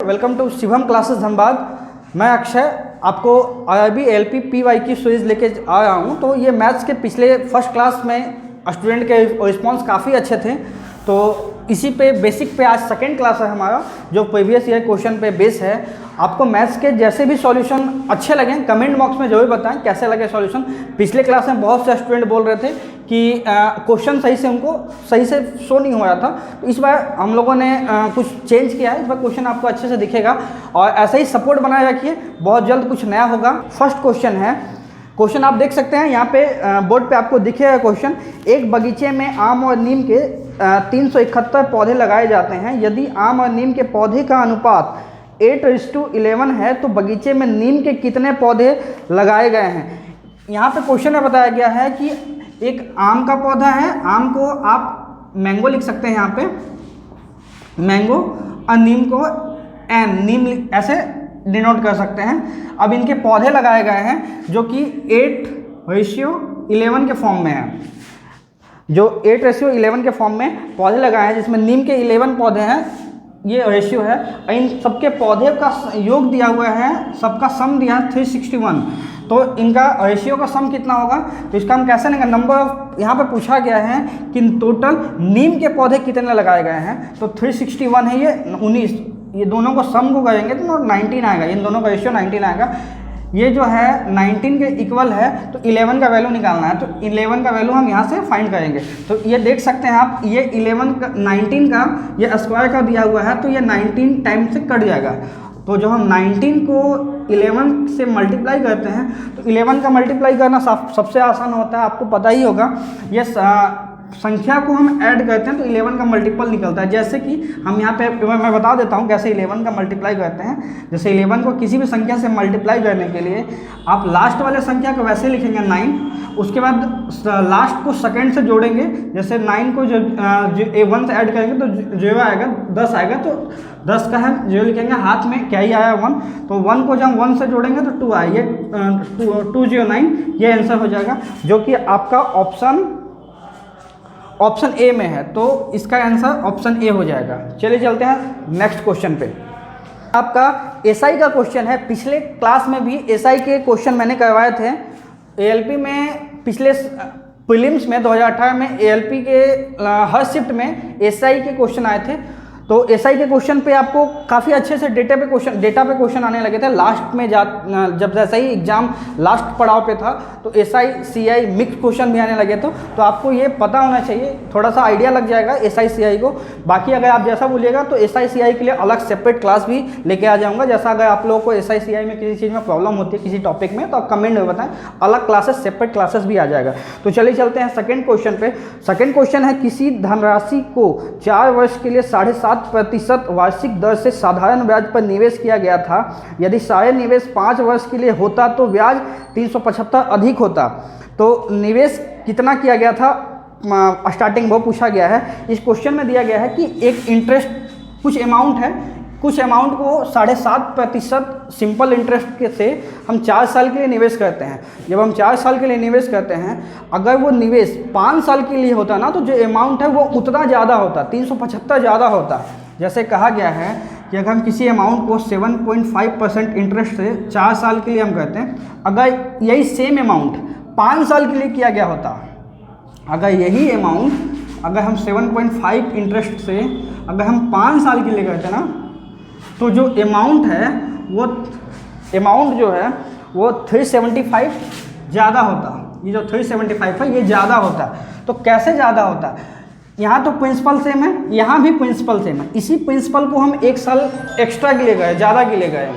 Welcome to Shivam classes Dhanbad. मैं अक्षय आपको IIB LP PY की सीरीज़ लेके आया हूँ। तो ये मैथ्स के पिछले फर्स्ट क्लास में स्टूडेंट के रिस्पॉन्स काफ़ी अच्छे थे, तो इसी पे बेसिक पे आज सेकेंड क्लास है हमारा, जो प्रीवियस ईयर क्वेश्चन पे बेस है। आपको मैथ्स के जैसे भी सॉल्यूशन अच्छे लगें कमेंट बॉक्स में जरूर बताएं कैसे लगे सॉल्यूशन। पिछले क्लास में बहुत से स्टूडेंट बोल रहे थे कि क्वेश्चन सही से शो नहीं हो रहा था, तो इस बार हम लोगों ने कुछ चेंज किया है। इस बार क्वेश्चन आपको अच्छे से दिखेगा और ऐसे ही सपोर्ट बनाए रखिए, बहुत जल्द कुछ नया होगा। फर्स्ट क्वेश्चन है, क्वेश्चन आप देख सकते हैं यहाँ पे बोर्ड पे आपको दिखेगा क्वेश्चन। एक बगीचे में आम और नीम के 371 पौधे लगाए जाते हैं। यदि आम और नीम के पौधे का अनुपात 8:11 है तो बगीचे में नीम के कितने पौधे लगाए गए हैं। यहाँ पे क्वेश्चन में बताया गया है कि एक आम का पौधा है, आम को आप मैंगो लिख सकते हैं यहाँ पे, मैंगो, और नीम को नीम ऐसे डिनोट कर सकते हैं। अब इनके पौधे लगाए गए हैं जो कि 8:11 के फॉर्म में है, जो 8:11 के फॉर्म में पौधे लगाए हैं, जिसमें नीम के 11 पौधे हैं, ये रेशियो है। इन सबके पौधे का योग दिया हुआ है, सबका सम दिया है 361। तो इनका रेशियो का सम कितना होगा, तो इसका हम कैसे लेंगे, नंबर ऑफ, यहाँ पे पूछा गया है कि टोटल नीम के पौधे कितने लगाए गए हैं, तो 361 है, ये 19, ये दोनों को सम को करेंगे तो 19 आएगा, इन दोनों का रेशियो 19 आएगा। ये जो है 19 के इक्वल है, तो 11 का वैल्यू निकालना है, तो 11 का वैल्यू हम यहाँ से फाइंड करेंगे। तो ये देख सकते हैं आप, ये 19 का ये स्क्वायर का दिया हुआ है, तो ये 19 टाइम से कट जाएगा। तो जब हम 19 को 11 से मल्टीप्लाई करते हैं तो 11 का मल्टीप्लाई करना सबसे आसान होता है, आपको पता ही होगा। ये संख्या को हम ऐड करते हैं तो 11 का मल्टीपल निकलता है। जैसे कि हम यहाँ पे मैं बता देता हूँ कैसे 11 का मल्टीप्लाई करते हैं। जैसे 11 को किसी भी संख्या से मल्टीप्लाई करने के लिए आप लास्ट वाले संख्या को वैसे लिखेंगे 9, उसके बाद लास्ट को सेकंड से जोड़ेंगे। जैसे 9 को जो 1 से ऐड करेंगे तो 0 आएगा, 10 आएगा, तो 10 का हम 0 लिखेंगे, हाथ में क्या ही आया 1, तो 1 को जब 1 से जोड़ेंगे तो 2 आए, ये 209 ये आंसर हो जाएगा, जो कि आपका ऑप्शन ए में है। तो इसका आंसर ऑप्शन ए हो जाएगा। चलिए चलते हैं नेक्स्ट क्वेश्चन पे। आपका एसआई का क्वेश्चन है। पिछले क्लास में भी एसआई के क्वेश्चन मैंने करवाए थे। एएलपी में पिछले प्रीलिम्स में 2018 में एएलपी के हर शिफ्ट में एसआई के क्वेश्चन आए थे। तो एसआई के क्वेश्चन पे आपको काफ़ी अच्छे से डेटा पे क्वेश्चन आने लगे थे। लास्ट में जब जैसा ही एग्जाम लास्ट पड़ाव पे था तो एसआई सीआई मिक्स क्वेश्चन भी आने लगे थे। तो आपको ये पता होना चाहिए, थोड़ा सा आइडिया लग जाएगा एसआई सीआई को। बाकी अगर आप जैसा बोलिएगा तो एसआई सीआई के लिए अलग सेपरेट क्लास भी लेके आ जाऊँगा। जैसा अगर आप लोगों को एसआई सीआई में किसी चीज़ में प्रॉब्लम होती है किसी टॉपिक में, तो आप कमेंट में बताएं, अलग क्लासेस सेपरेट क्लासेस भी आ जाएगा। तो चलिए चलते हैं सेकेंड क्वेश्चन पे। सेकेंड क्वेश्चन है, किसी धनराशि को 4 वर्ष के लिए 7.5% वार्षिक दर से साधारण ब्याज पर निवेश किया गया था। यदि सारे निवेश 5 वर्ष के लिए होता तो ब्याज 375 अधिक होता। तो निवेश कितना किया गया था स्टार्टिंग वो पूछा गया है। इस क्वेश्चन में दिया गया है कि एक इंटरेस्ट कुछ अमाउंट है, कुछ अमाउंट को 7.5% सिंपल इंटरेस्ट से हम 4 साल के लिए निवेश करते हैं। जब हम 4 साल के लिए निवेश करते हैं, अगर वो निवेश 5 साल के लिए होता ना, तो जो अमाउंट है वो उतना ज़्यादा होता, 375 ज़्यादा होता। जैसे कहा गया है कि अगर हम किसी अमाउंट को 7.5% इंटरेस्ट से 4 साल के लिए हम करते हैं, अगर यही सेम अमाउंट 5 साल के लिए किया गया होता, अगर यही अमाउंट अगर हम 7.5 इंटरेस्ट से अगर हम 5 साल के लिए करते ना, तो जो अमाउंट है वो अमाउंट जो है वो 375 ज़्यादा होता। ये जो 375 है ये ज़्यादा होता। तो कैसे ज़्यादा होता, यहाँ तो प्रिंसिपल सेम है, यहाँ भी प्रिंसिपल सेम है। इसी प्रिंसिपल को हम 1 साल एक्स्ट्रा के लिए गए, ज़्यादा के लिए गए,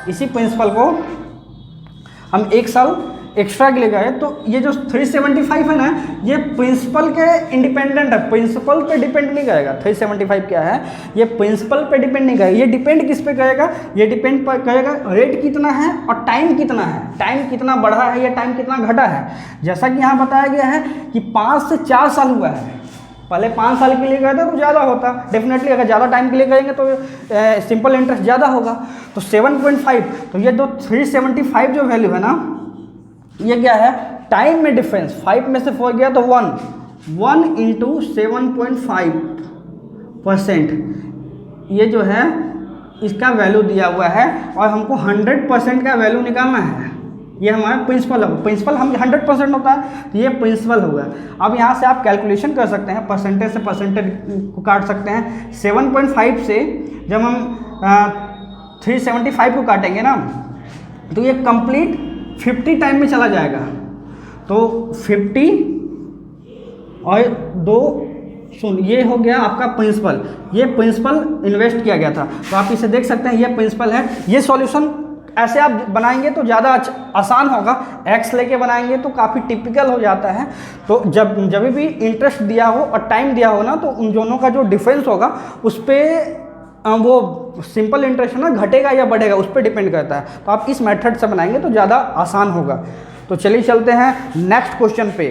इसी प्रिंसिपल को हम 1 साल एक्स्ट्रा के लिए गए। तो ये जो 375 है ना, ये प्रिंसिपल के इंडिपेंडेंट है, प्रिंसिपल पे डिपेंड नहीं करेगा। 375 क्या है, ये प्रिंसिपल पे डिपेंड नहीं करेगा। ये डिपेंड किस पे करेगा, ये डिपेंड करेगा रेट कितना है और टाइम कितना है, टाइम कितना बढ़ा है या टाइम कितना घटा है। जैसा कि यहाँ बताया गया है कि 5 से 4 साल हुआ है, पहले 5 साल के लिए गए थे तो ज़्यादा होता डेफिनेटली। अगर ज़्यादा टाइम के लिए करेंगे तो सिंपल इंटरेस्ट ज़्यादा होगा। तो 7.5, तो ये जो 375 जो वैल्यू है ना, ये क्या है, टाइम में डिफरेंस, 5 में से 4 गया तो 1 इंटू 7.5%, ये जो है इसका वैल्यू दिया हुआ है और हमको 100% का वैल्यू निकालना है। ये हमारा प्रिंसिपल है, प्रिंसिपल हम 100% होता है तो ये प्रिंसिपल होगा। अब यहाँ से आप कैलकुलेशन कर सकते हैं, परसेंटेज से परसेंटेज को काट सकते हैं। 7.5 से जब हम 375 को काटेंगे ना तो ये कंप्लीट 50 टाइम में चला जाएगा। तो 50 और 2 ये हो गया आपका प्रिंसिपल, ये प्रिंसिपल इन्वेस्ट किया गया था। तो आप इसे देख सकते हैं, ये प्रिंसिपल है। ये सॉल्यूशन ऐसे आप बनाएंगे तो ज़्यादा आसान होगा, एक्स लेके बनाएंगे तो काफ़ी टिपिकल हो जाता है। तो जब भी इंटरेस्ट दिया हो और टाइम दिया हो ना तो उन दोनों का जो डिफरेंस होगा उस पर वो सिंपल इंटरेस्ट है ना घटेगा या बढ़ेगा उस पर डिपेंड करता है। तो आप इस मेथड से बनाएंगे तो ज़्यादा आसान होगा। तो चलिए चलते हैं नेक्स्ट क्वेश्चन पे।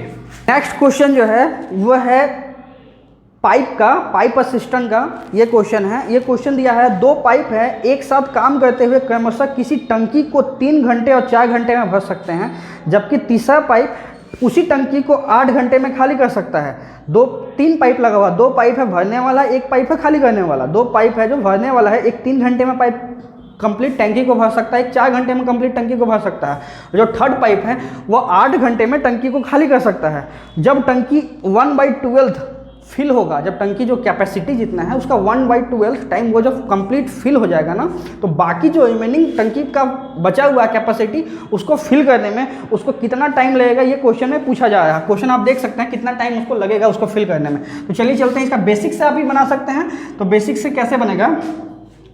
नेक्स्ट क्वेश्चन जो है वो है पाइप असिस्टेंट का ये क्वेश्चन है। ये क्वेश्चन दिया है 2 पाइप है एक साथ काम करते हुए क्रमशः किसी टंकी को 3 घंटे और 4 घंटे में भर सकते हैं, जबकि तीसरा पाइप उसी टंकी को 8 घंटे में खाली कर सकता है। 3 पाइप लगा हुआ, 2 पाइप है भरने वाला, 1 पाइप है खाली करने वाला। 2 पाइप है जो भरने वाला है, एक 3 घंटे में पाइप कंप्लीट टंकी को भर सकता है, एक 4 घंटे में कंप्लीट टंकी को भर सकता है। जो थर्ड पाइप है वो 8 घंटे में टंकी को खाली कर सकता है। जब टंकी 1/12 फिल होगा, जब टंकी जो कैपेसिटी जितना है उसका 1/12 टाइम वो जब कंप्लीट फिल हो जाएगा ना तो बाकी जो रिमेनिंग टंकी का बचा हुआ कैपेसिटी उसको फिल करने में उसको कितना टाइम लगेगा ये क्वेश्चन में पूछा जा रहा है। क्वेश्चन आप देख सकते हैं कितना टाइम उसको लगेगा उसको फिल करने में। तो चलिए चलते हैं, इसका बेसिक से आप भी बना सकते हैं। तो बेसिक से कैसे बनेगा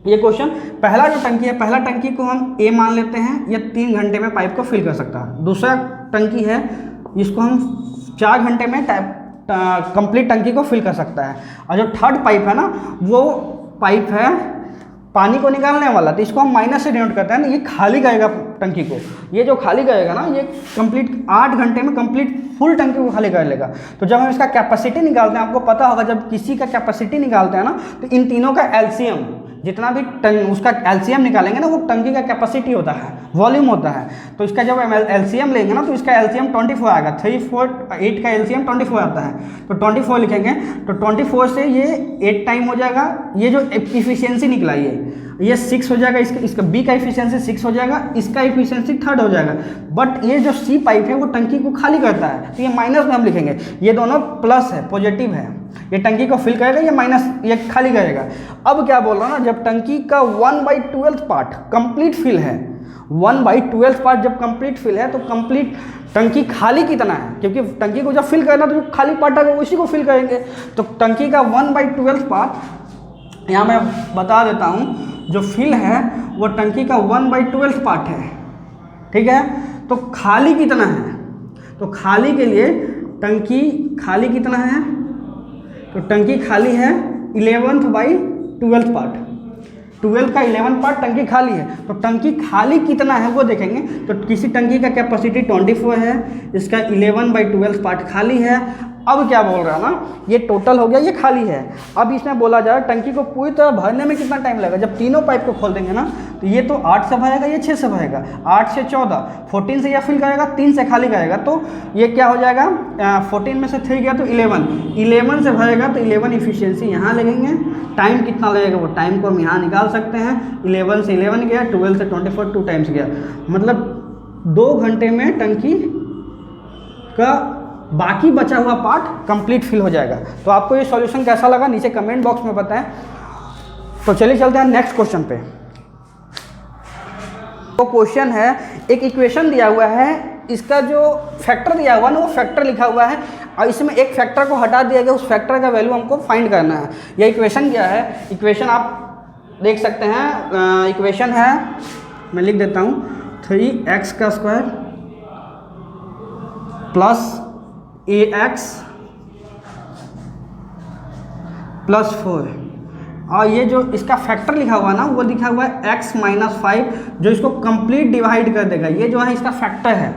ये क्वेश्चन, पहला जो टंकी है, पहला टंकी को हम ए मान लेते हैं, ये 3 घंटे में पाइप को फिल कर सकता है। दूसरा टंकी है इसको हम 4 घंटे में कंप्लीट टंकी को फिल कर सकता है। और जो थर्ड पाइप है ना वो पाइप है पानी को निकालने वाला, तो इसको हम माइनस से डिनोट करते हैं ना, ये खाली करेगा टंकी को। ये जो खाली करेगा ना ये कंप्लीट 8 घंटे में कंप्लीट फुल टंकी को खाली कर लेगा। तो जब हम इसका कैपेसिटी निकालते हैं, आपको पता होगा जब किसी का कैपेसिटी निकालते हैं ना तो इन तीनों का एलसीएम जितना भी उसका एलसीएम निकालेंगे ना वो टंकी का कैपेसिटी होता है, वॉल्यूम होता है। तो इसका जब हम एलसीएम लेंगे ना तो इसका एलसीएम 24 आएगा। 3, 4, 8 का एलसीएम 24 आता है। तो 24 लिखेंगे तो 24 से ये 8 टाइम हो जाएगा। ये जो इफिशियंसी निकला ये 6 हो जाएगा, इसका बी का इफिशियंसी 6 हो जाएगा, इसका इफिशियंसी 3rd हो जाएगा। बट ये जो सी पाइप है वो टंकी को खाली करता है तो ये माइनस में हम लिखेंगे। ये दोनों प्लस है, पॉजिटिव है, ये टंकी को फिल करेगा, ये माइनस ये खाली करेगा। अब क्या बोल रहा हूँ ना, जब टंकी का 1/12 पार्ट कंप्लीट फिल है, 1/12 पार्ट जब कंप्लीट फिल है तो कंप्लीट टंकी खाली कितना है, क्योंकि टंकी को जब फिल करना तो जो खाली पार्ट है उसी को फिल करेंगे। तो टंकी का 1/12 पार्ट यहाँ मैं बता देता हूँ, जो फिल है वो टंकी का 1/12 पार्ट है, ठीक है। तो खाली कितना है, तो खाली के लिए टंकी खाली कितना है, तो टंकी खाली है 11/12 पार्ट, 12 का 11 पार्ट टंकी खाली है। तो टंकी खाली कितना है वो देखेंगे। तो किसी टंकी का कैपेसिटी 24 है, इसका 11/12 पार्ट खाली है। अब क्या बोल रहा है ना, ये टोटल हो गया, ये खाली है। अब इसमें बोला जाए टंकी को पूरी तरह भरने में कितना टाइम लगेगा। जब तीनों पाइप को खोल देंगे ना तो ये तो 8 से भरेगा, ये 6 से भरेगा, 8 से 14, 14 से यह फिल करेगा, 3 से खाली करेगा। तो ये क्या हो जाएगा, 14 में से 3 गया तो 11 से भरेगा तो 11 इफिशियंसी यहाँ लगेंगे। टाइम कितना लगेगा वो टाइम को हम यहाँ निकाल सकते हैं। 11 से 11 गया, 12 से 24 2 टाइम्स गया, मतलब 2 घंटे में टंकी का बाकी बचा हुआ पार्ट कंप्लीट फिल हो जाएगा। तो आपको ये सॉल्यूशन कैसा लगा नीचे कमेंट बॉक्स में बताएं। तो चलिए चलते हैं नेक्स्ट क्वेश्चन पे। तो क्वेश्चन है, एक इक्वेशन दिया हुआ है, इसका जो फैक्टर दिया हुआ ना वो फैक्टर लिखा हुआ है और इसमें एक फैक्टर को हटा दिया गया, उस फैक्टर का वैल्यू हमको फाइंड करना है। यह इक्वेशन क्या है, इक्वेशन आप देख सकते हैं। इक्वेशन है, मैं लिख देता हूँ, 3x² प्लस ax प्लस 4, और ये जो इसका फैक्टर लिखा हुआ ना वो लिखा हुआ है x - 5, जो इसको कंप्लीट डिवाइड कर देगा। ये जो है इसका फैक्टर है,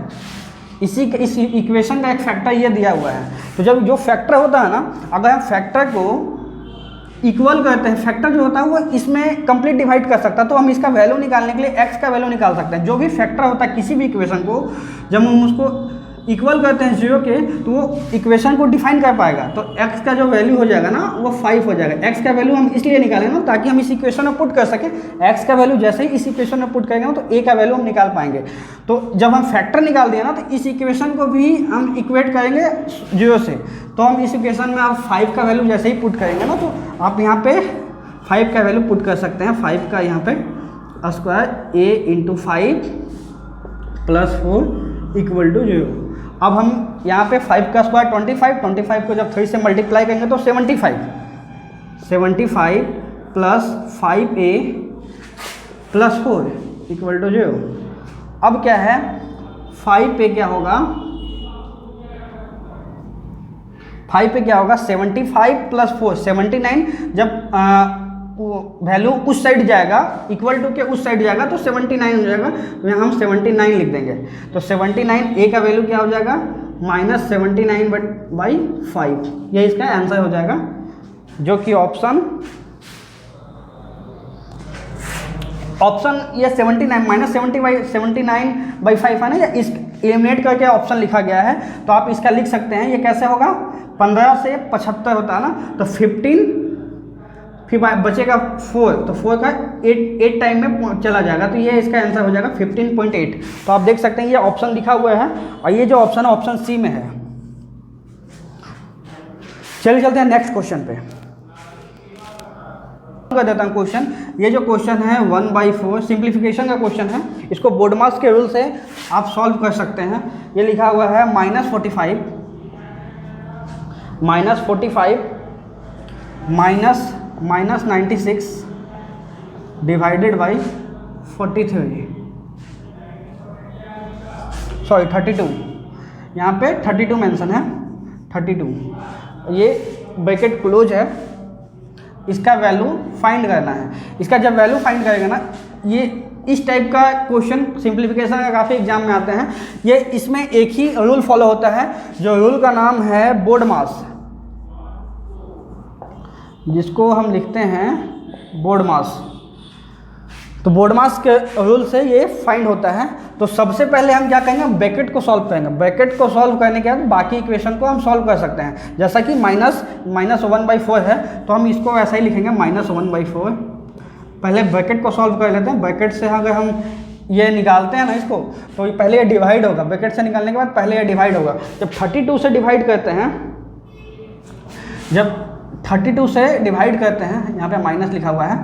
इस इक्वेशन का एक फैक्टर ये दिया हुआ है। तो जब जो फैक्टर होता है ना, अगर हम फैक्टर को इक्वल करते हैं, फैक्टर जो होता है वो इसमें कंप्लीट डिवाइड कर सकता है, तो हम इसका वैल्यू निकालने के लिए x का वैल्यू निकाल सकते हैं। जो भी फैक्टर होता है किसी भी इक्वेशन को, जब हम उसको इक्वल करते हैं 0 के, तो वो इक्वेशन को डिफाइन कर पाएगा। तो x का जो वैल्यू हो जाएगा ना वो 5 हो जाएगा। x का वैल्यू हम इसलिए निकालें ना ताकि हम इस इक्वेशन में पुट कर सकें। x का वैल्यू जैसे ही इस इक्वेशन में पुट करेंगे ना तो a का वैल्यू हम निकाल पाएंगे। तो जब हम फैक्टर निकाल दिया ना तो इस इक्वेशन को भी हम इक्वेट करेंगे 0 से। तो हम इस इक्वेशन में आप 5 का वैल्यू जैसे ही पुट करेंगे ना तो आप यहाँ पे 5 का वैल्यू पुट कर सकते हैं। 5 का यहाँ पे square a into 5 plus 4 equal to 0। अब हम यहाँ पे 5 का स्क्वायर 25 को जब 3 से मल्टीप्लाई करेंगे तो 75 plus 5a plus 4 equal to 0। अब क्या है 5 पे क्या होगा, 75 प्लस 4 79। जब वैल्यू उस साइड जाएगा इक्वल टू के उस साइड जाएगा तो 79 हो जाएगा। तो यहाँ हम 79 लिख देंगे। तो 79 a का वैल्यू क्या हो जाएगा -79/5। ये इसका आंसर हो जाएगा, जो कि ऑप्शन ये 79 -79/5 है ना, या इस एलिमिनेट करके ऑप्शन लिखा गया है। तो आप इसका लिख सकते हैं। ये कैसे होगा, 15 से 75 होता है ना, तो 15 फिर बचेगा 4, तो 4 का 8 टाइम में चला जाएगा। तो ये इसका आंसर हो जाएगा 15.8। तो आप देख सकते हैं ये ऑप्शन लिखा हुआ है और ये जो ऑप्शन है ऑप्शन सी में है। चलिए चलते हैं नेक्स्ट क्वेश्चन पे। कर देता हूँ क्वेश्चन। ये जो क्वेश्चन है 1/4 सिंप्लीफिकेशन का क्वेश्चन है। इसको बोर्डमास के रूल से आप सॉल्व कर सकते हैं। ये लिखा हुआ है -45 माइनस 96 डिवाइडेड बाई 32। यहाँ पे 32 मेंशन है, 32। ये ब्रैकेट क्लोज है। इसका वैल्यू फाइंड करना है। इसका जब वैल्यू फाइंड करेगा ना, ये इस टाइप का क्वेश्चन सिंप्लीफिकेशन का काफ़ी एग्जाम में आते हैं। ये इसमें एक ही रूल फॉलो होता है, जो रूल का नाम है बोर्डमास, जिसको हम लिखते हैं बोर्डमास। तो बोर्डमास के रूल से ये फाइंड होता है। तो सबसे पहले हम क्या करेंगे, ब्रैकेट को सॉल्व करेंगे। ब्रैकेट को सॉल्व करने के बाद बाकी इक्वेशन को हम सॉल्व कर सकते हैं। जैसा कि -1/4 है तो हम इसको ऐसा ही लिखेंगे -1/4। पहले ब्रैकेट को सॉल्व कर लेते हैं। ब्रैकेट से अगर हम ये निकालते हैं ना इसको, तो पहले ये डिवाइड होगा। ब्रैकेट से निकालने के बाद पहले ये डिवाइड होगा। जब 32 से डिवाइड करते हैं, यहाँ पे माइनस लिखा हुआ है,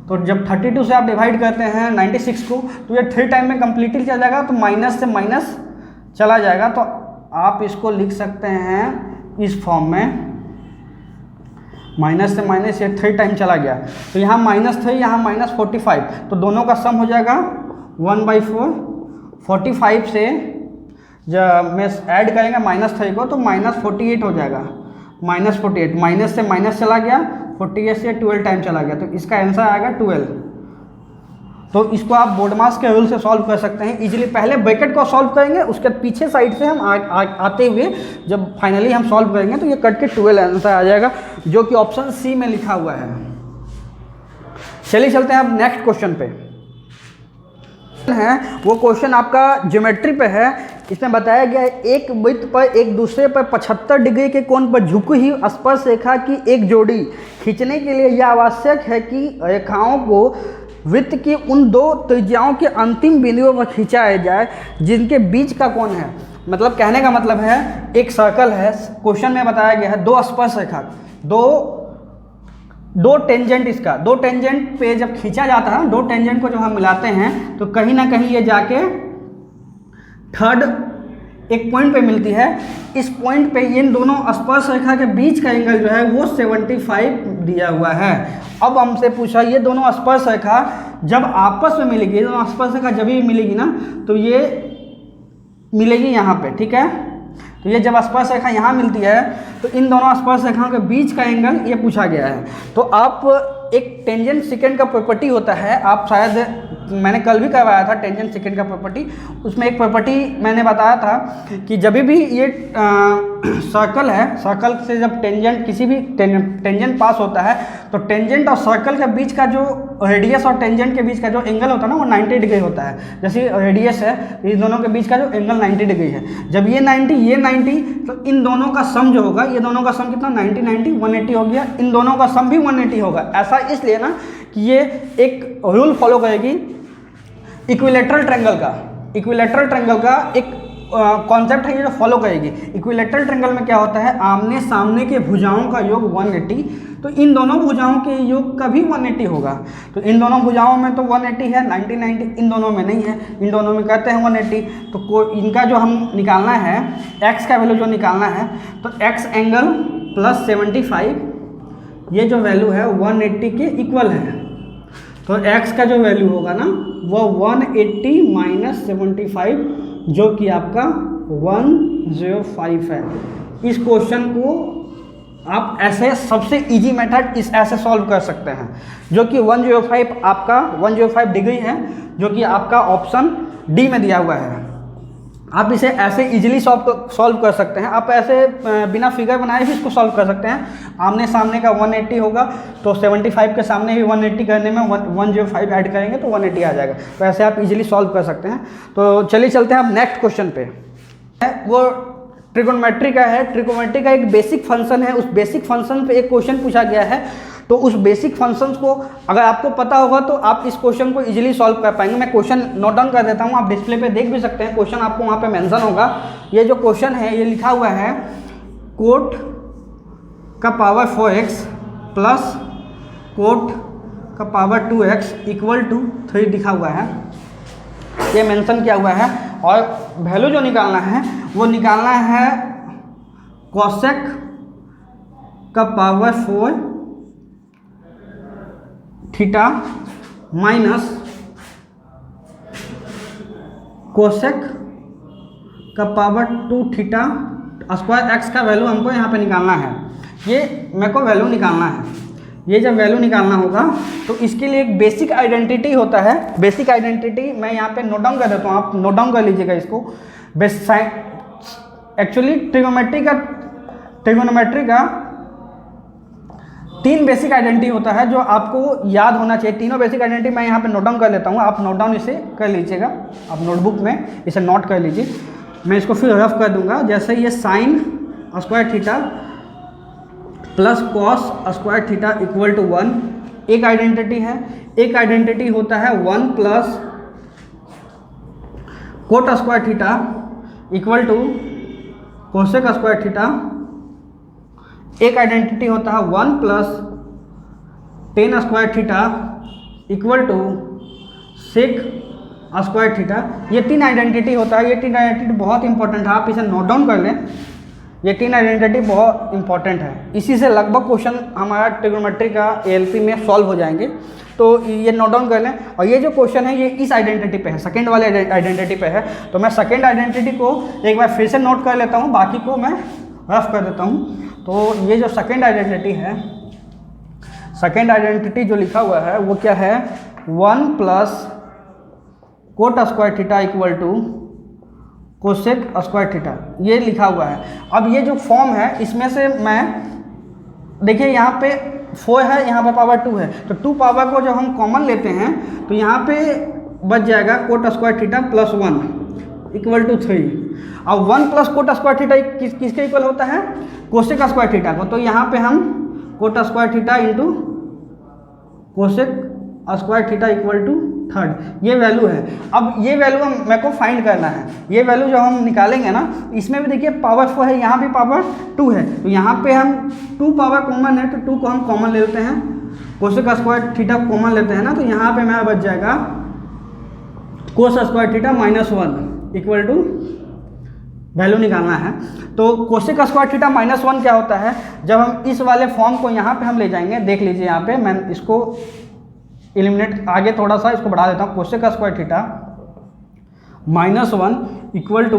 तो जब 32 से आप डिवाइड करते हैं 96 को, तो ये 3 टाइम में कम्प्लीटली चला जाएगा। तो माइनस से माइनस चला जाएगा। तो आप इसको लिख सकते हैं इस फॉर्म में, माइनस से माइनस ये 3 टाइम चला गया। तो यहाँ -3, यहाँ -45, तो दोनों का सम हो जाएगा 1/4। 45 से जब मैं ऐड करेंगे -3 को तो -48 हो जाएगा। -48, माइनस से माइनस चला गया, 48 से 12 टाइम चला गया। तो इसका आंसर आएगा 12। तो इसको आप बोर्डमास के रूल से सॉल्व कर सकते हैं इजीली। पहले ब्रैकेट को सॉल्व करेंगे, उसके पीछे साइड से हम आते हुए जब फाइनली हम सॉल्व करेंगे तो ये कट के 12 आंसर आ जाएगा, जो कि ऑप्शन सी में लिखा हुआ है। चलिए चलते हैं अब नेक्स्ट क्वेश्चन पे। है वो क्वेश्चन आपका ज्योमेट्री पे है। इसमें बताया गया है एक वृत्त पर एक दूसरे पर 75 डिग्री के कोण पर झुकी हुई स्पर्श रेखा की एक जोड़ी खींचने के लिए यह आवश्यक है कि रेखाओं को वृत्त की उन दो त्रिज्याओं के अंतिम बिंदुओं पर खींचाया जाए जिनके बीच का कोण है। मतलब कहने का मतलब है एक सर्कल है, क्वेश्चन में बताया गया है दो स्पर्श रेखा, दो टेंजेंट, इसका दो टेंजेंट पे जब खींचा जाता है, दो टेंजेंट को जब हम मिलाते हैं तो कहीं ना कहीं ये जाके थर्ड एक पॉइंट पे मिलती है। इस पॉइंट पे इन दोनों स्पर्श रेखा के बीच का एंगल जो है वो 75 दिया हुआ है। अब हमसे पूछा ये दोनों स्पर्श रेखा जब आपस में मिलेगी, ये दोनों स्पर्श रेखा जब भी मिलेगी ना तो ये मिलेगी यहाँ पे, ठीक है। तो ये जब स्पर्श रेखा यहाँ मिलती है तो इन दोनों स्पर्श रेखाओं के बीच का एंगल ये पूछा गया है। तो आप एक टेंजेंट सेकेंड का प्रॉपर्टी होता है, आप शायद मैंने कल भी करवाया था टेंजेंट सेकेंड का प्रॉपर्टी। उसमें एक प्रॉपर्टी मैंने बताया था कि जब भी ये सर्कल है, सर्कल से जब टेंजेंट किसी भी टेंजेंट पास होता है तो टेंजेंट और सर्कल के बीच का जो रेडियस और टेंजेंट के बीच का जो एंगल होता है ना वो 90 डिग्री होता है। जैसे रेडियस है, इन दोनों के बीच का जो एंगल 90 डिग्री है। जब ये 90 ये 90 तो इन दोनों का सम जो होगा, ये दोनों का सम कितना 90 90 180 हो गया, इन दोनों का सम भी 180 होगा। ऐसा इसलिए ना कि ये एक रूल फॉलो करेगी इक्विलेटरल ट्रायंगल का। इक्विलेटरल ट्रायंगल का एक कॉन्सेप्ट है ये जो फॉलो करेगी। इक्विलेटरल ट्रायंगल में क्या होता है, आमने सामने के भुजाओं का योग 180, तो इन दोनों भुजाओं के योग का भी 180 होगा। तो इन दोनों भुजाओं में तो 180 है, 90 90 इन दोनों में नहीं है, इन दोनों में कहते हैं 180। तो इनका जो हम निकालना है, x का वैल्यू जो निकालना है, तो x एंगल प्लस 75 ये जो वैल्यू है 180 के इक्वल है। तो x का जो वैल्यू होगा ना वो 180 माइनस 75 जो कि आपका 105 है। इस क्वेश्चन को आप ऐसे सबसे इजी मेथड इस ऐसे सॉल्व कर सकते हैं, जो कि 105 आपका 105 डिग्री है, जो कि आपका ऑप्शन डी में दिया हुआ है। आप इसे ऐसे इजीली सॉल्व कर सकते हैं। आप ऐसे बिना फिगर बनाए भी इसको सॉल्व कर सकते हैं। आमने सामने का 180 होगा तो 75 के सामने भी 180 करने में 105 ऐड करेंगे तो 180 आ जाएगा। तो ऐसे आप इजीली सॉल्व कर सकते हैं। तो चलिए चलते हैं अब नेक्स्ट क्वेश्चन पे। वो ट्रिगोनोमेट्री का है। ट्रिगोनोमेट्री का एक बेसिक फंक्शन है, उस बेसिक फंक्शन पे एक क्वेश्चन पूछा गया है। तो उस बेसिक फंक्शंस को अगर आपको पता होगा तो आप इस क्वेश्चन को इजीली सॉल्व कर पाएंगे। मैं क्वेश्चन नोट डाउन कर देता हूँ, आप डिस्प्ले पे देख भी सकते हैं। क्वेश्चन आपको वहाँ पे मेंशन होगा। ये जो क्वेश्चन है ये लिखा हुआ है कोट का पावर 4x प्लस कोट का पावर 2x इक्वल टू 3 लिखा हुआ है, ये मेंशन किया हुआ है। और वैल्यू जो निकालना है वो निकालना है कोसेक का पावर 4 थीटा माइनस कोसेक का पावर 2 थीटा स्क्वायर एक्स का वैल्यू हमको यहाँ पे निकालना है। ये मेरे को वैल्यू निकालना है। ये जब वैल्यू निकालना होगा तो इसके लिए एक बेसिक आइडेंटिटी होता है। बेसिक आइडेंटिटी मैं यहाँ पे नोट डाउन कर देता हूँ, आप नोट डाउन कर लीजिएगा इसको। एक्चुअली ट्रिगोनोमेट्री का 3 बेसिक आइडेंटिटी होता है जो आपको याद होना चाहिए। तीनों बेसिक आइडेंटिटी मैं यहाँ पे नोट डाउन कर लेता हूँ, आप नोट डाउन इसे कर लीजिएगा। आप नोटबुक में इसे नोट कर लीजिए, मैं इसको फिर रफ कर दूंगा। जैसे ये sine square theta plus cos square theta equal to 1 एक आइडेंटिटी है। एक आइडेंटिटी होता है 1 plus cot square theta equal to cosec square theta. एक आइडेंटिटी होता है 1 plus tan square theta equal to sec square theta. ये 3 आइडेंटिटी होता है। ये 3 आइडेंटिटी बहुत इंपॉर्टेंट है, आप इसे नोट डाउन कर लें। ये 3 आइडेंटिटी बहुत इंपॉर्टेंट है, इसी से लगभग क्वेश्चन हमारा ट्रिगोनोमेट्री का एएलपी में सॉल्व हो जाएंगे। तो ये नोट डाउन कर लें। और ये जो क्वेश्चन है ये इस आइडेंटिटी पे है, सेकंड वाले आइडेंटिटी पे है। तो मैं सेकंड आइडेंटिटी को एक बार फिर से नोट कर लेता हूँ, बाकी को मैं रफ कर देता हूँ। तो ये जो सेकंड आइडेंटिटी है, सेकंड आइडेंटिटी जो लिखा हुआ है वो क्या है, 1 plus cot square theta equal to cosec square theta, ये लिखा हुआ है। अब ये जो फॉर्म है इसमें से मैं देखिए यहाँ पे 4 है, यहाँ पे पावर 2 है, तो 2 पावर को जब हम कॉमन लेते हैं तो यहाँ पे बच जाएगा cot square theta plus 1 equal to 3। अब 1 प्लस कोट स्क्वायर थीटा किसके इक्वल होता है, कोसेक स्क्वायर थीटा को। तो यहाँ पे हम cot square theta into cosec square theta equal to 3, ये वैल्यू है। अब ये वैल्यू मेरे को फाइंड करना है। ये वैल्यू जब हम निकालेंगे ना, इसमें भी देखिए पावर 4 है, यहाँ भी पावर 2 है, तो यहाँ पे हम 2 पावर कॉमन है तो 2 को हम कॉमन ले लेते हैं, कोसेक स्क्वायर थीटा कॉमन लेते हैं ना, तो यहाँ पे मेरा बच जाएगा cos square theta minus 1 equal to value निकालना है। तो कोसेक स्क्वायर थीटा माइनस 1 क्या होता है, जब हम इस वाले फॉर्म को यहाँ पे हम ले जाएंगे, देख लीजिए यहाँ पे मैं इसको एलिमिनेट आगे थोड़ा सा इसको बढ़ा देता हूँ। Cosec square theta minus 1 equal to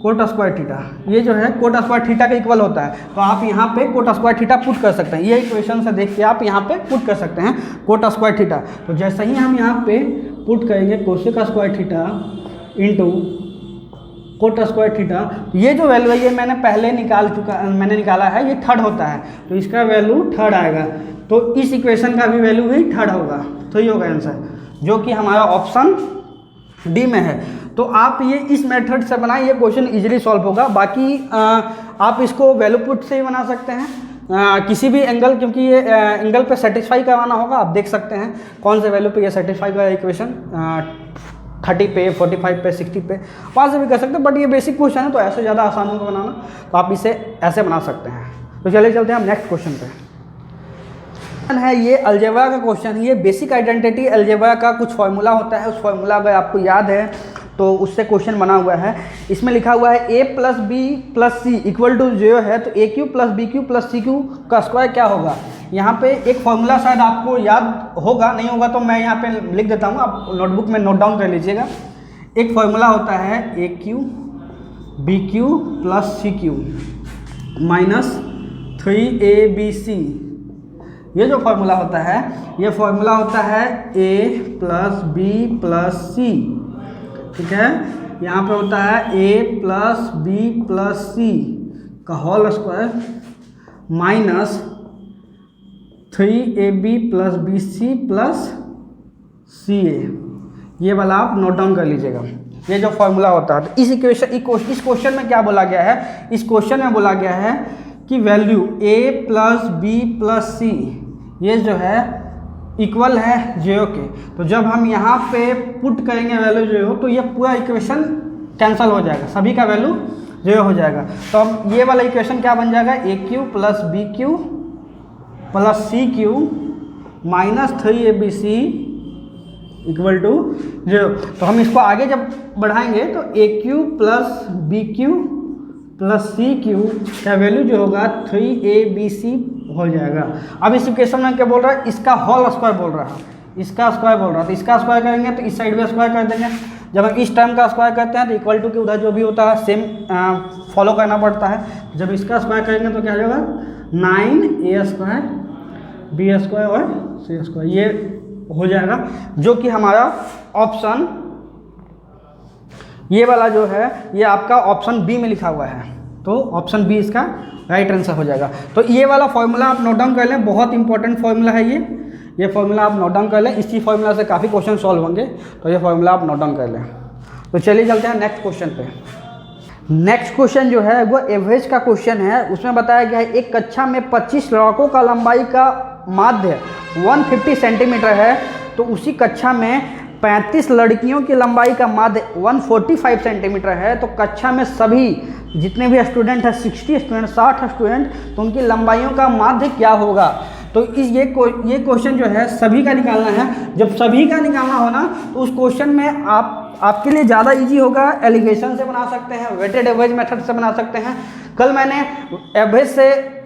cot square theta, ये जो है कोट स्क्वायर थीटा के इक्वल होता है। तो आप यहाँ पे कोट स्क्वायर थीटा पुट कर सकते हैं, ये इक्वेशन से देख के आप यहाँ पे पुट कर सकते हैं कोट स्क्वायर थीटा। तो जैसे ही हम यहाँ पे पुट करेंगे cosec square theta into coat square theta. ये जो वैल्यू है ये मैंने पहले मैंने निकाला है, ये थर्ड होता है, तो इसका वैल्यू थर्ड आएगा, तो इस इक्वेशन का भी वैल्यू भी थर्ड होगा, तो ये होगा आंसर, जो कि हमारा ऑप्शन डी में है। तो आप ये इस मेथड से बनाएं, ये क्वेश्चन इजीली सॉल्व होगा। बाकी आप इसको वैल्यू पुट से ही बना सकते हैं, किसी भी एंगल, क्योंकि ये एंगल पे सेटिस्फाई करवाना होगा। आप देख सकते हैं कौन से वैल्यू पे ये सेटिस्फाई का इक्वेशन, 30 पे, 45 पे, 60 पे, वहाँ से भी कर सकते हैं, बट ये बेसिक क्वेश्चन है तो ऐसे ज़्यादा आसान होगा बनाना, तो आप इसे ऐसे बना सकते हैं। तो चलिए चलते हैं हम नेक्स्ट क्वेश्चन पे। है ये अलजेब्रा का क्वेश्चन है, ये बेसिक आइडेंटिटी अलजेब्रा का कुछ फार्मूला होता है, उस फार्मूला अगर आपको याद है तो उससे क्वेश्चन बना हुआ है। इसमें लिखा हुआ है a + b + c = 0 है, तो a³ + b³ + c³ का स्क्वायर क्या होगा। यहाँ पे एक फार्मूला शायद आपको याद होगा, नहीं होगा तो मैं यहाँ पे लिख देता हूँ, आप नोटबुक में नोट डाउन कर लीजिएगा। एक फार्मूला होता है a³ b³ + c³ - 3abc। ये जो फार्मूला होता है, ये फार्मूला होता है a + b + c, ठीक है। यहाँ पे होता है a + b + c का whole square - 3ab + bc + ca। ये वाला आप नोट डाउन कर लीजिएगा, ये जो फार्मूला होता है। तो इस क्वेश्चन में क्या बोला गया है, इस क्वेश्चन में बोला गया है कि वैल्यू a + b + c ये जो है इक्वल है 0 के, तो जब हम यहाँ पे पुट करेंगे वैल्यू 0, तो ये पूरा इक्वेशन कैंसिल हो जाएगा, सभी का वैल्यू 0 हो जाएगा। तो अब ये वाला इक्वेशन क्या बन जाएगा, a³ + b³ + c³ - 3abc = 0। तो हम इसको आगे जब बढ़ाएंगे तो a³ + b³ + c³ का वैल्यू जो होगा 3abc हो जाएगा। अब इस इक्वेशन में क्या बोल रहा है, इसका होल स्क्वायर बोल रहा है, इसका स्क्वायर बोल रहा है, तो इसका स्क्वायर करेंगे तो इस साइड भी स्क्वायर कर देंगे। जब हम इस टर्म का स्क्वायर करते हैं तो इक्वल टू के उधर जो भी होता है सेम फॉलो करना पड़ता है। जब इसका स्क्वायर करेंगे तो क्या हो जाएगा, 9a² b² और c², ये हो जाएगा, जो कि हमारा ऑप्शन ये वाला जो है ये आपका ऑप्शन बी में लिखा हुआ है, तो ऑप्शन बी इसका राइट आंसर हो जाएगा। तो ये वाला फॉर्मूला आप नोट डाउन कर लें, बहुत इंपॉर्टेंट फॉर्मूला है ये फॉर्मूला आप नोट डाउन कर लें, इसी फॉर्मूला से काफ़ी क्वेश्चन सॉल्व होंगे, तो ये फॉर्मूला आप नोट डाउन कर लें। तो चलिए चलते हैं नेक्स्ट क्वेश्चन पे। नेक्स्ट क्वेश्चन जो है वो एवरेज का क्वेश्चन है। उसमें बताया गया है एक कक्षा में 25 लड़कों का लंबाई का माध्य 150 सेंटीमीटर है, तो उसी कक्षा में 35 लड़कियों की लंबाई का माध्य 145 सेंटीमीटर है, तो कक्षा में सभी जितने भी स्टूडेंट हैं 60 स्टूडेंट 60 स्टूडेंट, तो उनकी लंबाइयों का माध्य क्या होगा। तो ये क्वेश्चन जो है सभी का निकालना है। जब सभी का निकालना हो ना तो उस क्वेश्चन में आपके लिए ज़्यादा इजी होगा, एलिगेशन से बना सकते हैं, वेटेड एवरेज मेथड से बना सकते हैं। कल मैंने एवरेज से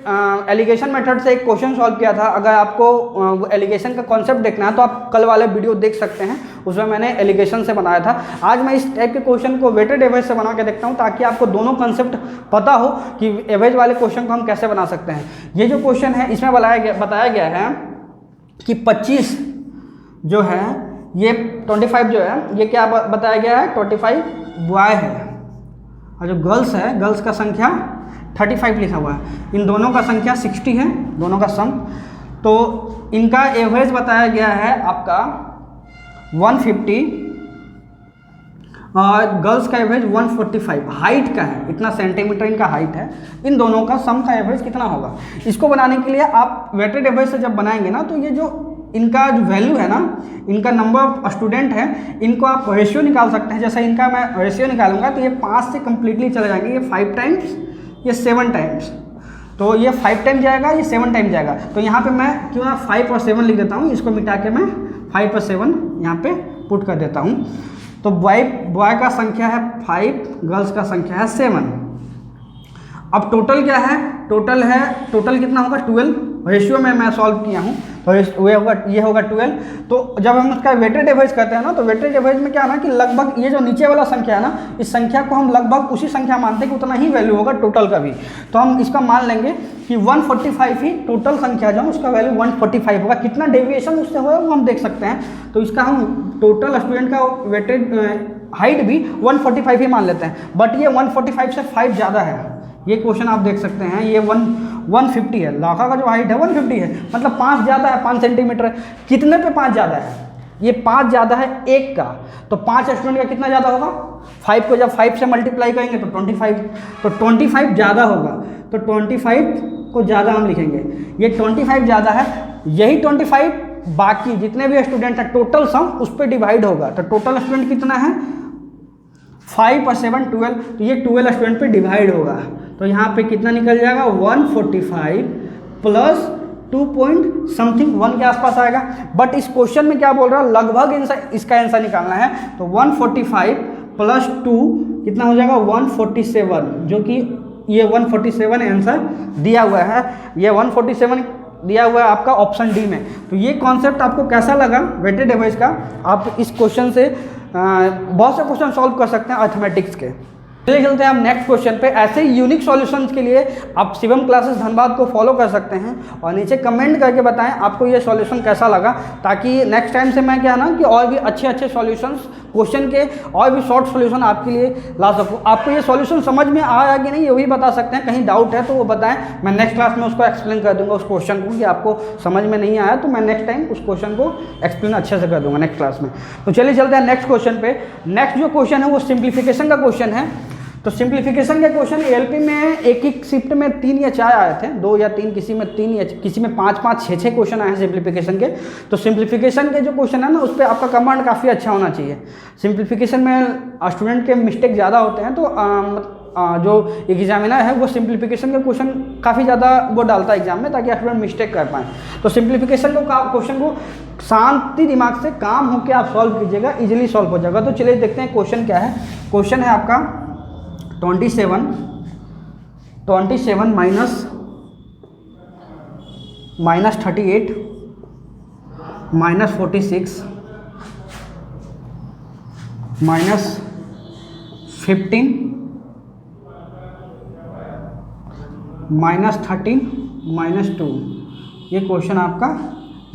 एलिगेशन मेथड से एक क्वेश्चन सॉल्व किया था। अगर आपको एलिगेशन का कॉन्सेप्ट देखना है तो आप कल वाले वीडियो देख सकते हैं, उसमें मैंने एलिगेशन से बनाया था। आज मैं इस टाइप के क्वेश्चन को वेटेड एवरेज से बना के देखता हूं, ताकि आपको दोनों कॉन्सेप्ट पता हो कि एवरेज वाले क्वेश्चन को हम कैसे बना सकते हैं। ये जो क्वेश्चन है इसमें बताया गया है कि 25 जो है ये 25 जो है ये क्या बताया गया है, 25 बॉय है, और जो गर्ल्स है गर्ल्स का संख्या 35 लिखा हुआ है। इन दोनों का संख्या 60 है, दोनों का सम। तो इनका एवरेज बताया गया है आपका 150 और गर्ल्स का एवरेज 145 हाइट का है, इतना सेंटीमीटर इनका हाइट है। इन दोनों का सम का एवरेज कितना होगा। इसको बनाने के लिए आप वेटेड एवरेज से जब बनाएंगे ना, तो ये जो इनका जो वैल्यू है ना, इनका नंबर ऑफ स्टूडेंट है, इनको आप रेशियो निकाल सकते हैं। जैसे इनका मैं रेशियो निकालूंगा तो ये 5 से कम्प्लीटली चले जाएंगे, ये 5 टाइम्स, ये 7 टाइम्स, तो ये 5 टाइम जाएगा, ये 7 टाइम जाएगा। तो यहाँ पे मैं क्यों ना 5 और 7 लिख देता हूँ, इसको मिटा के मैं 5 और 7 यहाँ पे पुट कर देता हूँ। तो बॉय का संख्या है 5, गर्ल्स का संख्या है 7। अब टोटल क्या है, टोटल कितना होगा 12। रेशियो में मैं सॉल्व किया हूँ तो ये होगा 12। तो जब हम उसका वेटेड एवरेज करते हैं ना, तो वेटेड एवरेज में क्या है ना कि लगभग ये जो नीचे वाला संख्या है ना, इस संख्या को हम लगभग उसी संख्या मानते हैं कि उतना ही वैल्यू होगा टोटल का भी। तो हम इसका मान लेंगे कि 145 ही टोटल संख्या जो उसका वैल्यू 145 होगा। कितना डेविएशन उससे होगा वो हम देख सकते हैं। तो इसका हम टोटल स्टूडेंट का वेटेड हाइट भी 145 ही मान लेते हैं, बट ये 145 से 5 ज़्यादा है। ये क्वेश्चन आप देख सकते हैं, ये 150 है, लाखा का जो हाइट है 150 है, मतलब 5 ज़्यादा है, 5 सेंटीमीटर। कितने पे 5 ज़्यादा है? ये 5 ज़्यादा है 1 का, तो 5 स्टूडेंट का कितना ज़्यादा होगा? 5 को जब 5 से मल्टीप्लाई करेंगे तो 25, तो 25 ज़्यादा होगा, तो 25 को ज़्यादा हम लिखेंगे। ये 25 ज़्यादा है, यही 25 बाकी जितने भी स्टूडेंट हैं टोटल सम उस पर डिवाइड होगा। तो टोटल स्टूडेंट कितना है? 5 और 7 12, तो ये 12 स्टूडेंट पे डिवाइड होगा। तो यहाँ पे कितना निकल जाएगा? 145 प्लस 2 पॉइंट समथिंग 1 के आसपास आएगा। बट इस क्वेश्चन में क्या बोल रहा है? लगभग इसका आंसर निकालना है। तो 145 प्लस 2 कितना हो जाएगा? 147, जो कि ये 147 आंसर दिया हुआ है। ये 147 दिया हुआ है आपका ऑप्शन डी में। तो ये कॉन्सेप्ट आपको कैसा लगा वेटेड एवरेज का? आप इस क्वेश्चन से बहुत से क्वेश्चन सॉल्व कर सकते हैं अर्थमेटिक्स के। चलिए चलते हैं हम नेक्स्ट क्वेश्चन पे। ऐसे ही यूनिक सॉल्यूशंस के लिए आप शिवम क्लासेस धनबाद को फॉलो कर सकते हैं और नीचे कमेंट करके बताएं आपको ये सॉल्यूशन कैसा लगा, ताकि नेक्स्ट टाइम से मैं क्या ना कि और भी अच्छे सॉल्यूशंस क्वेश्चन के और भी शॉर्ट सॉल्यूशन आपके लिए ला सकूं। आपको ये सॉल्यूशन समझ में आया कि नहीं ये भी बता सकते हैं। कहीं डाउट है तो वो बताएं, मैं नेक्स्ट क्लास में उसको एक्सप्लेन कर दूंगा उस क्वेश्चन को, कि आपको समझ में नहीं आया तो मैं नेक्स्ट टाइम उस क्वेश्चन को एक्सप्लेन अच्छे से कर दूंगा नेक्स्ट क्लास में। तो चलिए चलते हैं नेक्स्ट क्वेश्चन पे। नेक्स्ट जो क्वेश्चन है वो सिंप्लीफिकेशन का क्वेश्चन है। तो सिंप्लीफिकेशन के क्वेश्चन एलपी में एक शिफ्ट में 3 या 4 आए थे, 2 या 3, किसी में 3 या किसी में 5-5, 6 क्वेश्चन आए हैं सिंप्लीफिकेशन के। तो सिंप्लीफिकेशन के जो क्वेश्चन है ना उस पर आपका कमांड काफ़ी अच्छा होना चाहिए। सिंप्लीफिकेशन में स्टूडेंट के मिस्टेक ज़्यादा होते हैं, तो जो एग्जामिनर है वो सिंप्लीफिकेशन के क्वेश्चन काफ़ी ज़्यादा वो डालता है एग्जाम में, ताकि स्टूडेंट मिस्टेक कर पाएँ। तो सिंप्लीफिकेशन को क्वेश्चन को शांति दिमाग से काम होकर आप सॉल्व कीजिएगा, इजीली सॉल्व हो जाएगा। तो चलिए देखते हैं क्वेश्चन क्या है। क्वेश्चन है आपका 27 minus 38 minus 46 minus 15 minus 13 minus 2, ये क्वेश्चन आपका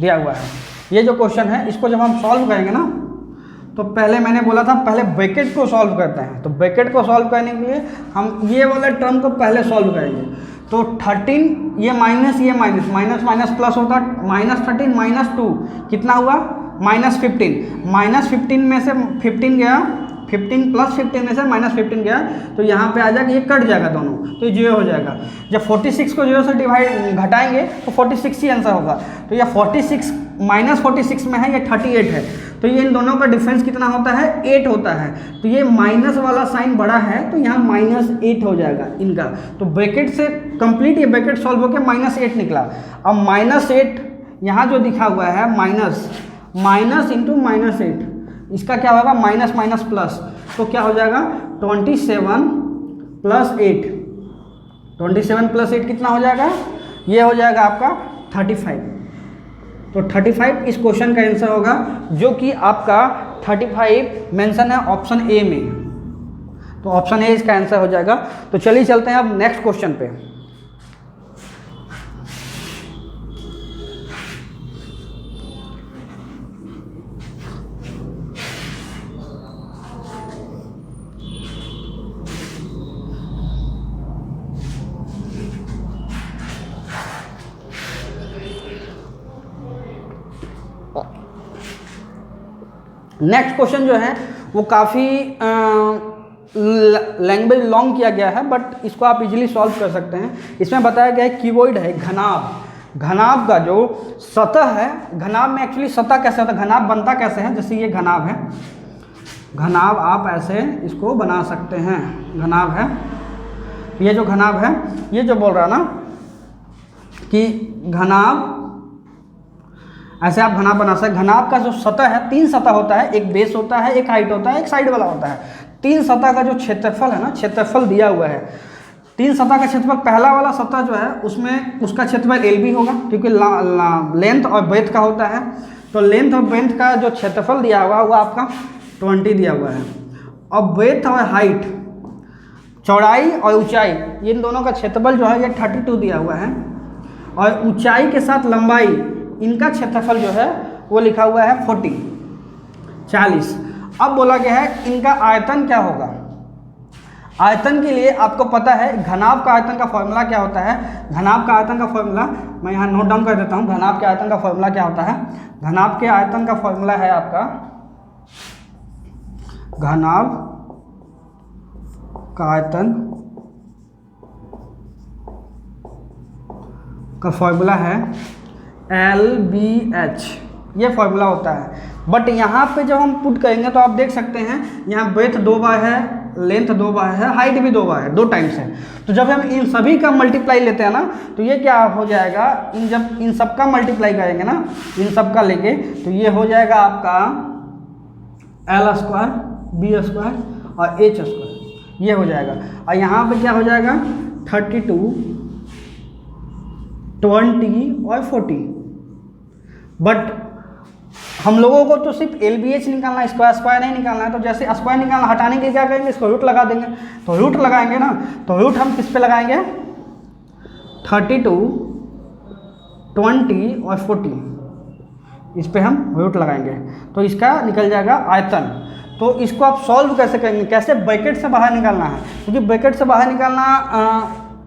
दिया हुआ है। ये जो क्वेश्चन है इसको जब हम सॉल्व करेंगे ना, तो पहले मैंने बोला था पहले ब्रैकेट को सॉल्व करते हैं। तो ब्रैकेट को सॉल्व करने के लिए हम ये वाले टर्म को पहले सॉल्व करेंगे। तो 13 ये माइनस माइनस प्लस होता, माइनस 13 माइनस 2 कितना हुआ? माइनस 15। माइनस 15 में से 15 गया, 15 प्लस 15 में से माइनस 15 गया, तो यहाँ पे आ जाएगा, ये कट जाएगा दोनों, तो ये 0 हो जाएगा। जब 46 को 0 से डिवाइड घटाएंगे तो 46 ही आंसर होगा। तो यह 46 माइनस 46 में है, ये 38 है, तो ये इन दोनों का डिफरेंस कितना होता है? 8 होता है। तो ये माइनस वाला साइन बड़ा है, तो यहाँ -8 हो जाएगा इनका। तो ब्रैकेट से कंप्लीट ये ब्रैकेट सॉल्व होकर -8 निकला। अब -8 यहाँ जो दिखा हुआ है माइनस इंटू -8, इसका क्या होगा? माइनस माइनस प्लस, तो क्या हो जाएगा? 27 प्लस 8, 27 प्लस 8 कितना हो जाएगा? ये हो जाएगा आपका 35। तो 35 इस क्वेश्चन का आंसर होगा, जो कि आपका 35 मेंशन है ऑप्शन ए में। तो ऑप्शन ए इसका आंसर हो जाएगा। तो चलिए चलते हैं अब नेक्स्ट क्वेश्चन पे। नेक्स्ट क्वेश्चन जो है वो काफ़ी लैंग्वेज लॉन्ग किया गया है, बट इसको आप इजीली सॉल्व कर सकते हैं। इसमें बताया गया है क्यूबॉइड है घनाभ। घनाभ का जो सतह है, घनाभ में एक्चुअली सतह कैसे होता है, घनाभ बनता कैसे है? जैसे ये घनाभ है, घनाभ आप ऐसे इसको बना सकते हैं, घनाभ है। ये जो घनाभ है, ये जो बोल रहा ना कि घनाभ, ऐसे आप घनाभ बना सकते हैं। घनाभ का जो सतह है, 3 सतह होता है, एक बेस होता है, एक हाइट होता है, एक साइड वाला होता है। 3 सतह का जो क्षेत्रफल है ना, क्षेत्रफल दिया हुआ है, 3 सतह का क्षेत्रफल, पहला वाला सतह जो है उसमें उसका क्षेत्रफल LB होगा क्योंकि लेंथ और ब्रेथ का होता है। तो लेंथ और ब्रेथ का जो क्षेत्रफल दिया हुआ वो आपका 20 दिया हुआ है। और ब्रेथ और हाइट, चौड़ाई और ऊंचाई, इन दोनों का क्षेत्रफल जो है ये 32 दिया हुआ है। और ऊंचाई के साथ लंबाई, इनका क्षेत्रफल जो है वो लिखा हुआ है 40। अब बोला गया है इनका आयतन क्या होगा। आयतन के लिए आपको पता है घनाभ का आयतन का फॉर्मूला क्या होता है। घनाभ का आयतन का फॉर्मूला मैं यहाँ नोट डाउन कर देता हूँ। घनाभ के आयतन का फॉर्मूला क्या होता है। घनाभ के आयतन का फॉर्मूला है आपका, घनाभ का आयतन का फॉर्मूला है LBH, ये फॉर्मूला होता है। बट यहाँ पे जब हम पुट करेंगे तो आप देख सकते हैं यहाँ ब्रेथ 2 बार है, लेंथ 2 बार है, हाइट भी 2 बार है, 2 टाइम्स है। तो जब हम इन सभी का मल्टीप्लाई लेते हैं ना तो ये क्या हो जाएगा, जब इन सब का मल्टीप्लाई करेंगे ना, इन सब का लेके, तो ये हो जाएगा आपका L² B² और H², ये हो जाएगा। और यहाँ पे क्या हो जाएगा 32, 20 और 40। बट हम लोगों को तो सिर्फ LBH निकालना है, स्क्वायर नहीं निकालना है। तो जैसे स्क्वायर निकालना, हटाने के लिए क्या करेंगे, इसको रूट लगा देंगे। तो रूट लगाएंगे ना, तो रूट हम किस पे लगाएंगे, 32, 20 और 40, इस पे हम रूट लगाएंगे तो इसका निकल जाएगा आयतन। तो इसको आप सॉल्व कैसे करेंगे, कैसे ब्रैकेट से बाहर निकालना है, क्योंकि ब्रैकेट से बाहर निकालना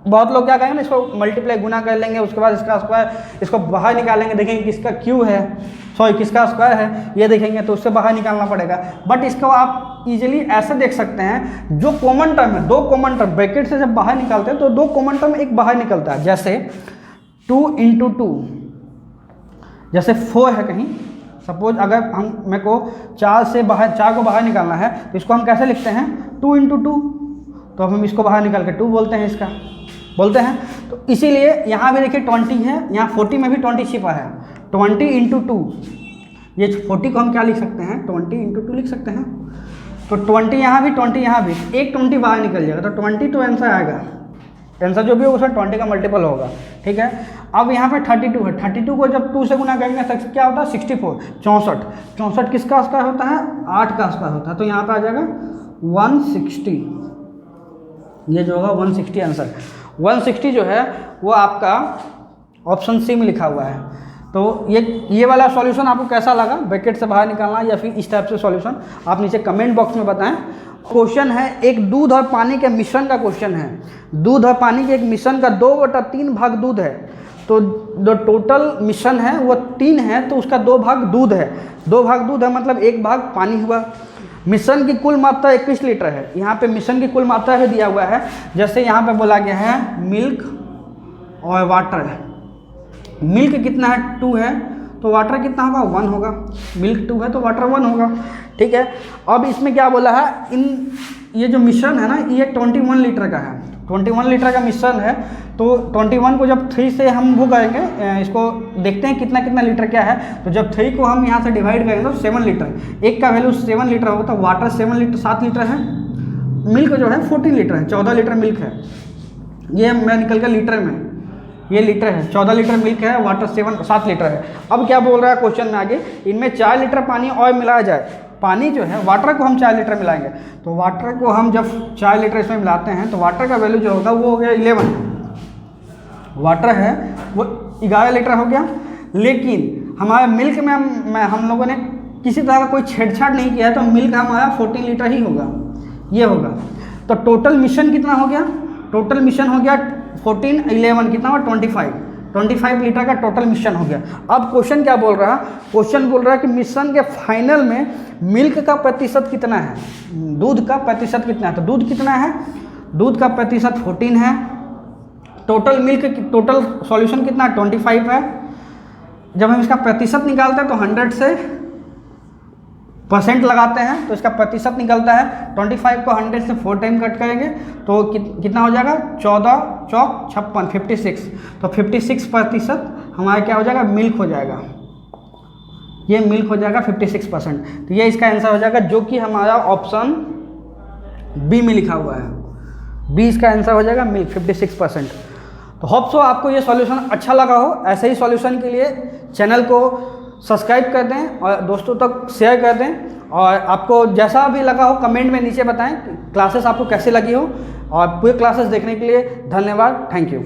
बहुत लोग क्या करेंगे ना, इसको मल्टीप्लाई गुना कर लेंगे, उसके बाद इसका स्क्वायर, इसको बाहर निकालेंगे, देखेंगे किसका क्यू है, सॉरी किसका स्क्वायर है, ये देखेंगे तो उससे बाहर निकालना पड़ेगा। बट इसको आप इजीली ऐसे देख सकते हैं, जो कॉमन टर्म है, 2 कॉमन टर्म ब्रैकेट से जब बाहर निकालते हैं तो 2 कॉमन टर्म एक बाहर निकलता है। जैसे 2 × 2, जैसे 4 है कहीं, सपोज अगर हम मेरे को 4 को बाहर निकालना है तो इसको हम कैसे लिखते हैं, 2 × 2, तो हम इसको बाहर निकाल के 2 बोलते हैं, इसका बोलते हैं। तो इसीलिए यहाँ भी देखिए 20 है, यहाँ 40 में भी 20 छिपा है, 20 × 2, ये 40 को हम क्या लिख सकते हैं, 20 × 2 लिख सकते हैं। तो 20 यहाँ भी, 20 यहाँ भी, एक 20 बाहर निकल जाएगा, तो 20 तो आंसर आएगा। आंसर जो भी होगा उसमें 20 का मल्टीपल होगा, ठीक है। अब यहाँ पे 32 है, 32 को जब 2 से गुना करेंगे तो क्या होता है, 64, 64 किसका स्क्वायर होता है, 8 का स्क्वायर होता है। तो यहाँ पे आ जाएगा 160, ये जो होगा 160 आंसर। 160 जो है वो आपका ऑप्शन सी में लिखा हुआ है। तो ये वाला सॉल्यूशन आपको कैसा लगा, ब्रैकेट से बाहर निकालना या फिर इस टाइप से सॉल्यूशन, आप नीचे कमेंट बॉक्स में बताएं। क्वेश्चन है एक दूध और पानी के मिश्रण का क्वेश्चन है। दूध और पानी के एक मिश्रण का 2/3 भाग दूध है, तो जो टोटल मिश्रण है वो 3 है, तो उसका 2 भाग दूध है। 2 भाग दूध है मतलब 1 भाग पानी हुआ। मिश्रण की कुल मात्रा 21 लीटर है। यहाँ पे मिश्रण की कुल मात्रा भी दिया हुआ है, जैसे यहाँ पे बोला गया है मिल्क और वाटर है। मिल्क कितना है, 2 है, तो वाटर कितना होगा, 1 होगा। मिल्क 2 है तो वाटर 1 होगा, ठीक है। अब इसमें क्या बोला है, ये जो मिश्रण है ना, ये 21 लीटर का है। 21 लीटर का मिश्रण है, तो 21 को जब 3 से हम वो करेंगे, इसको देखते हैं कितना कितना लीटर क्या है। तो जब 3 को हम यहाँ से डिवाइड करेंगे तो 7 लीटर, एक का वैल्यू 7 लीटर होगा, तो वाटर 7 लीटर 7 लीटर है। मिल्क जो है 14 लीटर है, 14 लीटर मिल्क है। ये मैं निकल कर लीटर में, ये लीटर है, 14 लीटर मिल्क है, वाटर 7 लीटर है। अब क्या बोल रहा है क्वेश्चन में आगे, इनमें 4 लीटर पानी और मिलाया जाए। पानी जो है, वाटर को हम 4 लीटर मिलाएंगे, तो वाटर को हम जब 4 लीटर इसमें मिलाते हैं तो वाटर का वैल्यू जो होगा वो हो गया 11। वाटर है वो 11 लीटर हो गया, लेकिन हमारे मिल्क में हम लोगों ने किसी तरह का कोई छेड़छाड़ नहीं किया है, तो मिल्क हमारा 14 लीटर ही होगा, ये होगा। तो टोटल मिश्रण कितना हो गया, टोटल मिश्रण हो गया 14, 11 कितना हुआ, 25 लीटर का टोटल मिश्रण हो गया। अब क्वेश्चन क्या बोल रहा है, क्वेश्चन बोल रहा है कि मिश्रण के फाइनल में मिल्क का प्रतिशत कितना है, दूध का प्रतिशत कितना है। तो दूध कितना है, दूध का प्रतिशत 14 है। टोटल मिल्क, टोटल सॉल्यूशन कितना है, 25 है। जब हम इसका प्रतिशत निकालते हैं तो 100 से % लगाते हैं तो इसका प्रतिशत निकलता है। 25 को 100 से 4 टाइम कट करेंगे तो कितना हो जाएगा, 14 चौक 56, 56। तो 56% हमारा क्या हो जाएगा, मिल्क हो जाएगा, ये मिल्क हो जाएगा 56%। तो ये इसका आंसर हो जाएगा, जो कि हमारा ऑप्शन बी में लिखा हुआ है, बी इसका आंसर हो जाएगा मिल्क 56%। तो होप सो आपको ये सॉल्यूशन अच्छा लगा हो। ऐसे ही सॉल्यूशन के लिए चैनल को सब्सक्राइब कर दें और दोस्तों तक शेयर कर दें। और आपको जैसा भी लगा हो कमेंट में नीचे बताएं क्लासेस आपको कैसे लगी हो। और पूरे क्लासेस देखने के लिए धन्यवाद। Thank you.